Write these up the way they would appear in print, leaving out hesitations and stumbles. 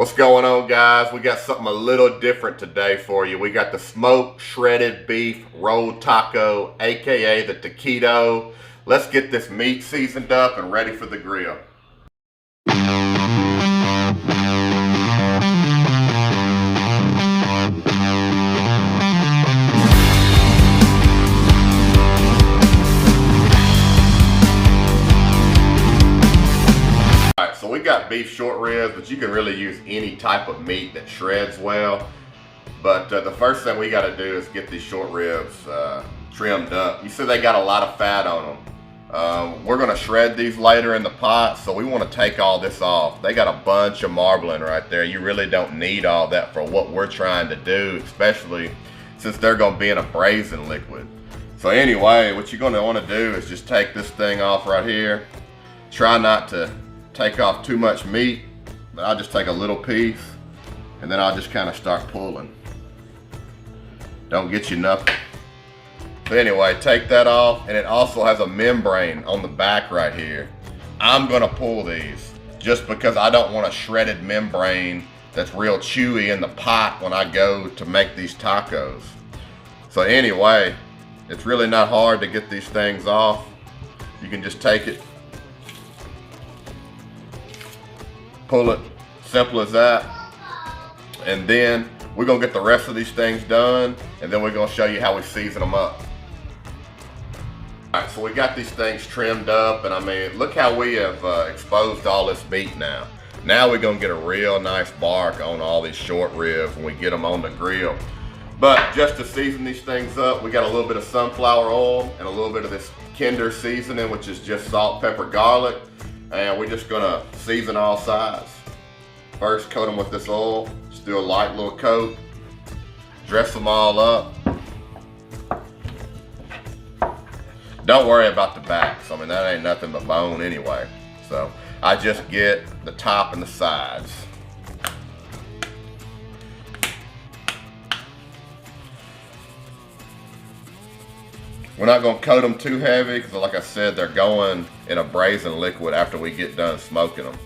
What's going on, guys? We got something a little different today for you. We got the smoked shredded beef rolled taco, aka the taquito. Let's get this meat seasoned up and ready for the grill. So we got beef short ribs, but you can really use any type of meat that shreds well. But the first thing we got to do is get these short ribs trimmed up. You see they got a lot of fat on them. We're going to shred these later in the pot, so we want to take all this off. They got a bunch of marbling right there. You really don't need all that for what we're trying to do, especially since they're going to be in a braising liquid. So anyway, what you're going to want to do is just take this thing off right here. Try not to take off too much meat, but I'll just take a little piece and then I'll just kind of start pulling. Don't get you nothing. But anyway, take that off, and it also has a membrane on the back right here. I'm gonna pull these just because I don't want a shredded membrane that's real chewy in the pot when I go to make these tacos. So anyway, it's really not hard to get these things off. You can just take it, pull it, simple as that. And then we're gonna get the rest of these things done, and then we're gonna show you how we season them up. All right, so we got these things trimmed up, and I mean, look how we have exposed all this meat now. Now we're gonna get a real nice bark on all these short ribs when we get them on the grill. But just to season these things up, we got a little bit of sunflower oil and a little bit of this Kinder seasoning, which is just salt, pepper, garlic. And we're just gonna season all sides. First, coat them with this oil. Just do a light little coat. Dress them all up. Don't worry about the backs. I mean, that ain't nothing but bone anyway. So I just get the top and the sides. We're not going to coat them too heavy because, like I said, they're going in a braising liquid after we get done smoking them.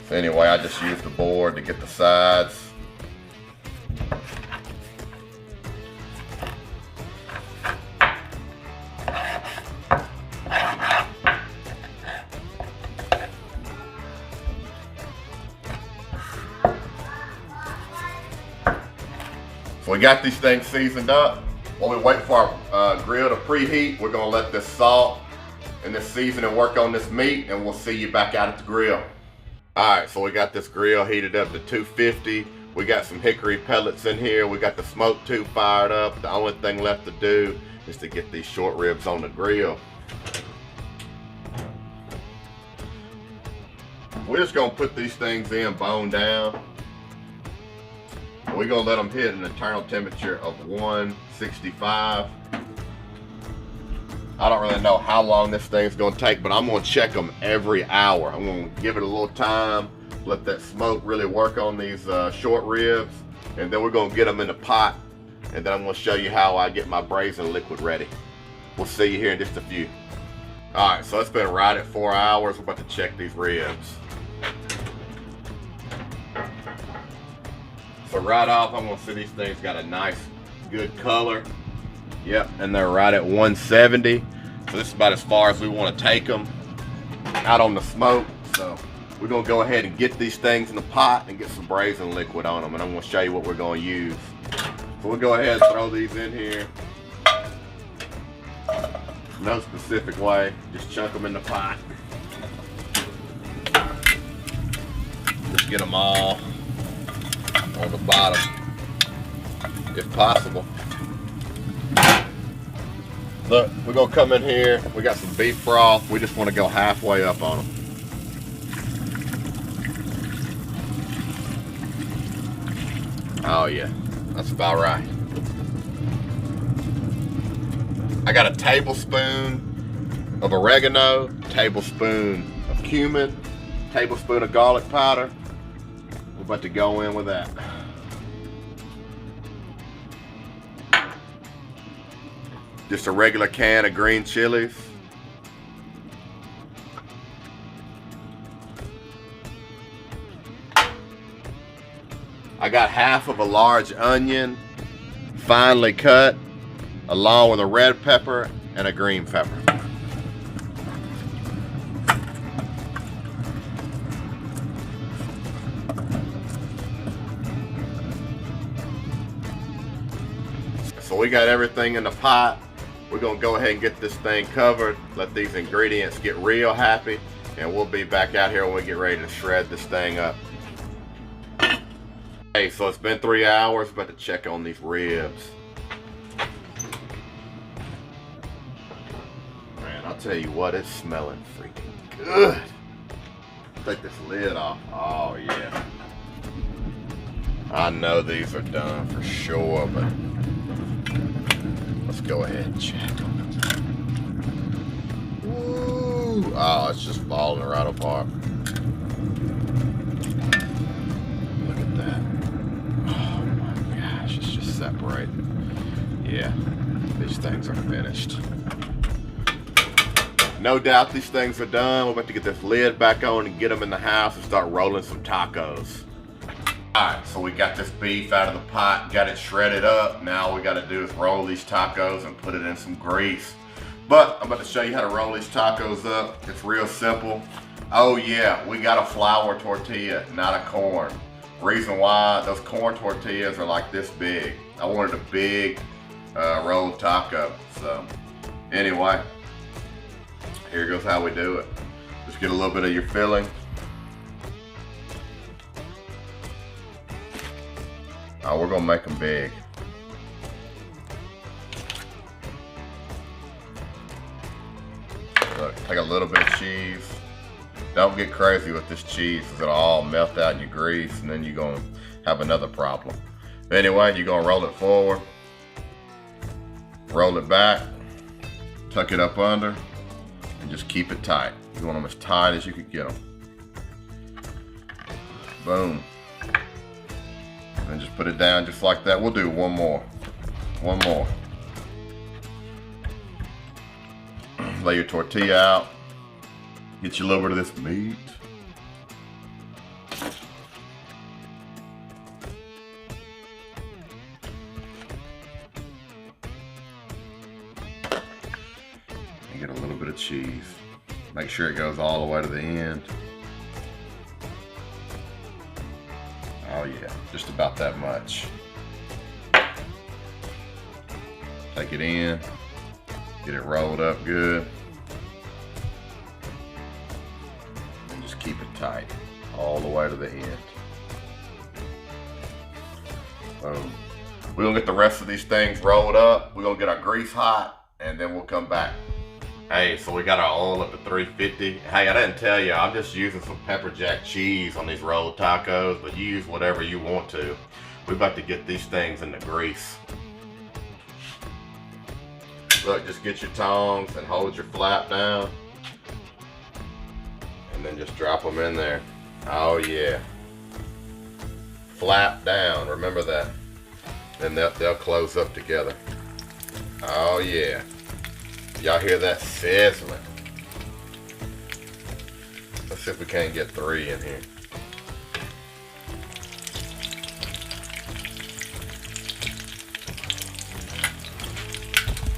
So anyway, I just use the board to get the sides. So we got these things seasoned up. While we wait for our grill to preheat, we're gonna let this salt and this seasoning work on this meat, and we'll see you back out at the grill. All right, so we got this grill heated up to 250. We got some hickory pellets in here. We got the smoke tube fired up. The only thing left to do is to get these short ribs on the grill. We're just gonna put these things in bone down. We're gonna let them hit an internal temperature of 165. I don't really know how long this thing's gonna take, but I'm gonna check them every hour. I'm gonna give it a little time, let that smoke really work on these short ribs, and then we're gonna get them in the pot, and then I'm gonna show you how I get my braising liquid ready. We'll see you here in just a few. All right, so it's been right at 4 hours. We're about to check these ribs. So right off, I'm gonna see these things got a nice, good color. Yep, and they're right at 170. So this is about as far as we want to take them out on the smoke. So we're gonna go ahead and get these things in the pot and get some braising liquid on them, and I'm gonna show you what we're gonna use. So we'll go ahead and throw these in here. No specific way, just chunk them in the pot. Just get them all on the bottom, if possible. Look, we're gonna come in here. We got some beef broth. We just want to go halfway up on them. Oh yeah, that's about right. I got a tablespoon of oregano, tablespoon of cumin, tablespoon of garlic powder. We're about to go in with that. Just a regular can of green chilies. I got half of a large onion, finely cut, along with a red pepper and a green pepper. So we got everything in the pot. We're gonna go ahead and get this thing covered, let these ingredients get real happy, and we'll be back out here when we get ready to shred this thing up. Hey, so it's been 3 hours, about to check on these ribs. Man, I'll tell you what, it's smelling freaking good. Take this lid off. Oh yeah. I know these are done for sure, but let's go ahead and check them. Woo! Oh, it's just falling right apart. Look at that. Oh my gosh, it's just separating. Yeah, these things are finished. No doubt these things are done. We're about to get this lid back on and get them in the house and start rolling some tacos. Alright, so we got this beef out of the pot, got it shredded up. Now all we got to do is roll these tacos and put it in some grease. But I'm about to show you how to roll these tacos up. It's real simple. Oh yeah, we got a flour tortilla, not a corn. Reason why, those corn tortillas are like this big. I wanted a big rolled taco. So anyway, here goes how we do it. Just get a little bit of your filling. Oh, we're gonna make them big. Look, take a little bit of cheese. Don't get crazy with this cheese because it'll all melt out in your grease and then you're gonna have another problem. But anyway, you're gonna roll it forward, roll it back, tuck it up under, and just keep it tight. You want them as tight as you could get them. Boom. And just put it down just like that. We'll do one more. One more. Lay your tortilla out. Get you a little bit of this meat. And get a little bit of cheese. Make sure it goes all the way to the end. Oh yeah, just about that much. Take it in, get it rolled up good, and just keep it tight all the way to the end. Boom. We're gonna get the rest of these things rolled up. We're gonna get our grease hot, and then we'll come back. Hey, so we got our oil up to 350. Hey, I didn't tell you, I'm just using some pepper jack cheese on these rolled tacos, but you use whatever you want to. We're about to get these things in the grease. Look, just get your tongs and hold your flap down. And then just drop them in there. Oh yeah. Flap down, remember that. Then they'll close up together. Oh yeah. Y'all hear that sizzling? Let's see if we can't get 3 in here.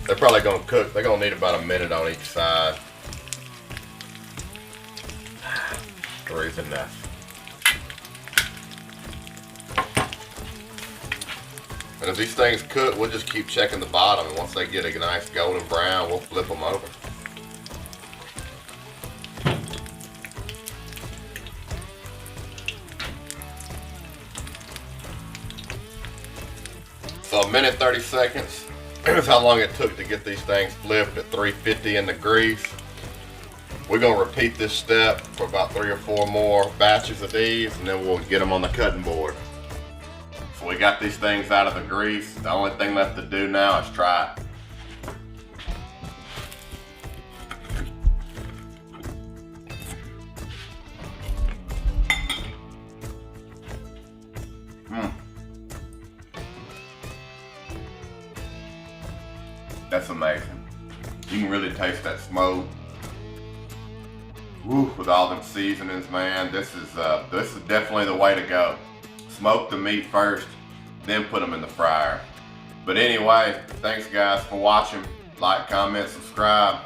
They're probably gonna cook. They're gonna need about a minute on each side. 3's enough. And as these things cook, we'll just keep checking the bottom, and once they get a nice golden brown, we'll flip them over. So 1 minute 30 seconds is how long it took to get these things flipped at 350 in the grease. We're gonna repeat this step for about 3 or 4 more batches of these, and then we'll get them on the cutting board. So we got these things out of the grease. The only thing left to do now is try it. That's amazing. You can really taste that smoke. Woo, with all them seasonings, man. This is definitely the way to go. Smoke the meat first, then put them in the fryer. But anyway, thanks guys for watching. Like, comment, subscribe.